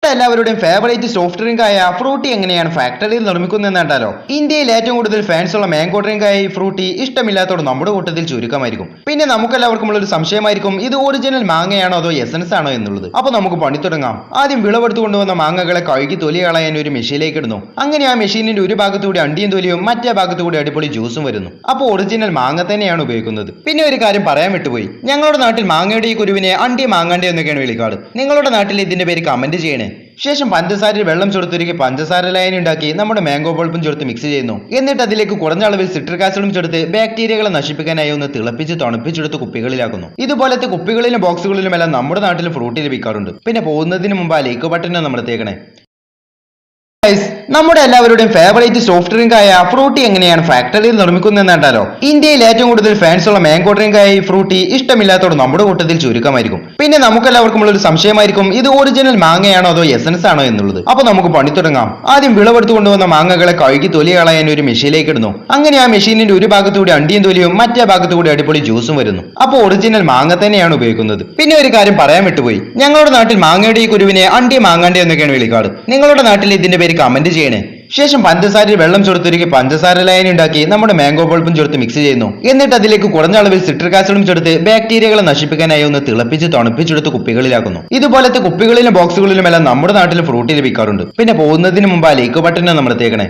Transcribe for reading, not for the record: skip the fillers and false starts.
നമ്മുടെ എല്ലാവരുടെയും favourite soft drink ആയ ഫ്രൂട്ടി എങ്ങനെയാണ് ഫാക്ടറിയിൽ നിർമ്മിക്കുന്നതെന്ന് കണ്ടാലോ. ഇന്ത്യയിൽ ഏറ്റവും കൂടുതൽ ഫാൻസ് ഉള്ള മാംഗോ ഡ്രിങ്ക് ആയ ഈ ഫ്രൂട്ടി ഇഷ്ടമില്ലാത്തവർ നമ്മുടെ കൂട്ടത്തിൽ ചുരുക്കമായിരിക്കും. പിന്നെ നമുക്കെല്ലാവർക്കും ഉള്ള ഒരു സംശയമായിരിക്കും, ഇത് ഒറിജിനൽ മാങ്ങയാണോ അതോ എസൻസ് ആണോ എന്നുള്ളത്. അപ്പൊ നമുക്ക് പണി തുടങ്ങാം. ആദ്യം വിളവെടുത്തു കൊണ്ടുവന്ന മാങ്ങകളെ കഴുകി തൊലി കളയാൻ ഒരു മെഷീനിലേക്ക് ഇടുന്നു. അങ്ങനെ ആ മെഷീനിന്റെ ഒരു ഭാഗത്തുകൂടി അണ്ടിയും തൊലിയും മറ്റേ ഭാഗത്തുകൂടി അടിപൊളി ജ്യൂസും വരുന്നു. അപ്പോൾ ഒറിജിനൽ മാങ്ങ തന്നെയാണ് ഉപയോഗിക്കുന്നത്. പിന്നെ ഒരു കാര്യം പറയാൻ വിട്ടുപോയി, ഞങ്ങളുടെ നാട്ടിൽ മാങ്ങയുടെ ഈ കുരുവിനെ അണ്ടി മാങ്ങാണ്ടി എന്നൊക്കെയാണ് വിളിക്കാറ്. നിങ്ങളുടെ നാട്ടിൽ ഇതിന്റെ പേര് കമന്റ് ചെയ്യണേ. ശേഷം പഞ്ചസാരയിൽ വെള്ളം ചേർത്തിരിക്കെ പഞ്ചസാര ലൈൻ ഉണ്ടാക്കി നമ്മുടെ മാംഗോ പൾപ്പും ചേർത്ത് മിക്സ് ചെയ്യുന്നു. എന്നിട്ട് അതിലേക്ക് കുറഞ്ഞ അളവിൽ സിട്രിക് ആസിഡും ചേർത്ത് ബാക്ടീരിയകളെ നശിപ്പിക്കാനായി ഒന്ന് തിളപ്പിച്ച് തണുപ്പിച്ചെടുത്ത് കുപ്പികളിലാക്കുന്നു. ഇതുപോലത്തെ കുപ്പികളിലും ബോക്സുകളിലുമെല്ലാം നമ്മുടെ നാട്ടിൽ ഫ്രൂട്ടി ലഭിക്കാറുണ്ട്. പിന്നെ പോകുന്നതിന് മുമ്പ് ആ ലൈക്ക് ബട്ടനെ നമ്മൾ തേക്കണേ. നമ്മുടെ എല്ലാവരുടെയും ഫേവറേറ്റ് സോഫ്റ്റ് ഡ്രിങ്ക് ആയ ഫ്രൂട്ടി എങ്ങനെയാണ് ഫാക്ടറിയിൽ നിർമ്മിക്കുന്നതെന്ന് കണ്ടാലോ. ഇന്ത്യയിൽ ഏറ്റവും കൂടുതൽ ഫാൻസ് ഉള്ള മാംഗോ ഡ്രിങ്ക് ആയ ഈ ഫ്രൂട്ടി ഇഷ്ടമില്ലാത്തവർ നമ്മുടെ കൂട്ടത്തിൽ ചുരുക്കമായിരിക്കും. പിന്നെ നമുക്കെല്ലാവർക്കും ഉള്ള ഒരു സംശയമായിരിക്കും, ഇത് ഒറിജിനൽ മാങ്ങയാണോ അതോ എസൻസ് ആണോ എന്നുള്ളത്. അപ്പൊ നമുക്ക് പണി തുടങ്ങാം. ആദ്യം വിളവെടുത്തു കൊണ്ടുവന്ന മാങ്ങകളെ കഴുകി തൊലി കളയാൻ ഒരു മെഷീനിലേക്ക് ഇടുന്നു. അങ്ങനെ ആ മെഷീനിന്റെ ഒരു ഭാഗത്തുകൂടി അണ്ടിയും തൊലിയും മറ്റേ ഭാഗത്തുകൂടി അടിപൊളി ജ്യൂസും വരുന്നു. അപ്പോൾ ഒറിജിനൽ മാങ്ങ തന്നെയാണ് ഉപയോഗിക്കുന്നത്. പിന്നെ ഒരു കാര്യം പറയാൻ വിട്ടുപോയി, ഞങ്ങളുടെ നാട്ടിൽ മാങ്ങയുടെ ഈ കുരുവിനെ അണ്ടി മാങ്ങാണ്ടി എന്നൊക്കെയാണ് വിളിക്കാറ്. നിങ്ങളുടെ നാട്ടിൽ ഇതിന്റെ പേര് കമന്റ് ചെയ്യണേ. ശേഷം പഞ്ചസാരയിൽ വെള്ളം ചേർത്തിരിക്കെ പഞ്ചസാര ലൈൻ ഉണ്ടാക്കി നമ്മുടെ മാംഗോ പൾപ്പും ചേർത്ത് മിക്സ് ചെയ്യുന്നു. എന്നിട്ട് അതിലേക്ക് കുറഞ്ഞ അളവിൽ സിട്രിക് ആസിഡും ചേർത്ത് ബാക്ടീരിയകളെ നശിപ്പിക്കാനായി ഒന്ന് തിളപ്പിച്ച് തണുപ്പിച്ചെടുത്ത് കുപ്പികളിലാക്കുന്നു. ഇതുപോലത്തെ കുപ്പികളിലും ബോക്സുകളിലുമെല്ലാം നമ്മുടെ നാട്ടിൽ ഫ്രൂട്ടി ലഭിക്കാറുണ്ട്. പിന്നെ പോകുന്നതിന് മുമ്പ് ആ ലൈക്ക് ബട്ടനെ നമ്മൾ തേക്കണേ.